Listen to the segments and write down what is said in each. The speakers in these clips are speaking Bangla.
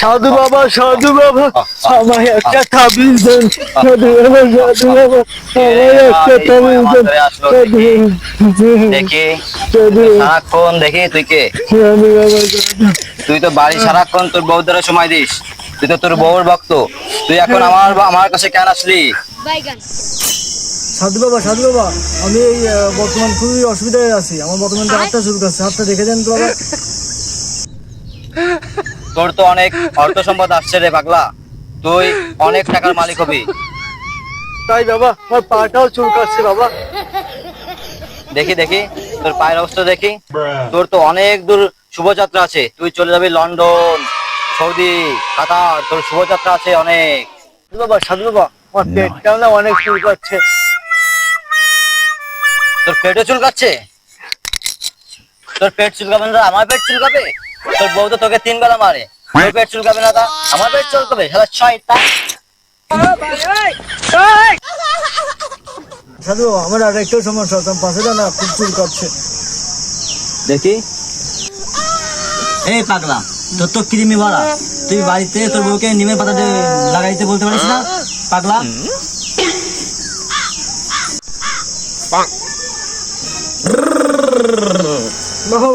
সাধু বাবা আমায় একটা তাবিজ দেন। সাধু বাবা আমায় একটা তাবিজ দেন। দেখি সাধু সারাক্ষণ দেখি তুই কে? সাধু বাবা তুই তো বাড়ি সারাক্ষণ তোর বউদের সময় দিস, তুই তো তোর বউর ভক্ত। তুই এখন আমার কাছে কেন আসলি? সাধু বাবা আমি এই বর্তমান খুবই অসুবিধায় আছি। আমার বর্তমান হাতটা চুলকাচ্ছে, হাতটা দেখে দেন তো বাবা। তোর তো অনেক অর্থ সম্পদ আসছে রে পাগলা, তুই অনেক টাকার মালিক হবি। তাই বাবা আমার পাটাও চুলকাচ্ছে বাবা। দেখি দেখি তোর পায়ের অবস্থা দেখি। তোর তো অনেক দূর শুভযাত্রা আছে, তুই চলে যাবি লন্ডন, সৌদি, কাতার, তোর শুভযাত্রা আছে অনেক। সাধু বাবা আমার পেটটাও না অনেক চুলকাচ্ছে। তোর পেটও চুলকাচ্ছে? তোর পেট চুলকাবে না আমার পেট চুলকাবে? তোর বউ তো তোকে 3 বেলা মারে, তোর পেট চুলকাবে না তা আমার পেট চুলকাবে? শালা শয়তান। সাধু বাবা আমার আর একটাও সমস্যা আছে, আমার পাশেটা না খুব চুলকাচ্ছে। দেখি। এই পাগলা, তোর তো কৃমি ভরা, তুই বাড়িতে তোর বউকে নিমের পাতা লাগাইতে বলতে পারিস না পাগলা? বাবা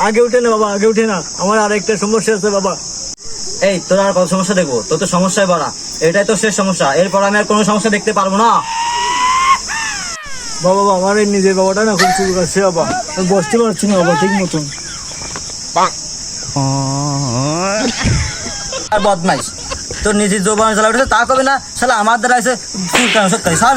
আগে উঠে না বাবা, আগে উঠে না, আমার আর একটা সমস্যা আছে বাবা। এই তোর আর কত সমস্যা দেখবো? তোর তো সমস্যায় ভরা, এটাই তো শেষ সমস্যা, এরপর আমি আর কোনো সমস্যা দেখতে পারবো না। বাবা আমার এই নিজের বাবাটা না খুব চুলকাচ্ছে বাবা, আমি বসতে পারছি না বাবা ঠিক মতন। আর বদমাইশ, তোর নিজের যৌবন জ্বালা উঠেছে তা কবে না, শালা আমার দ্বারা এসে চুলকানো সব করি। সার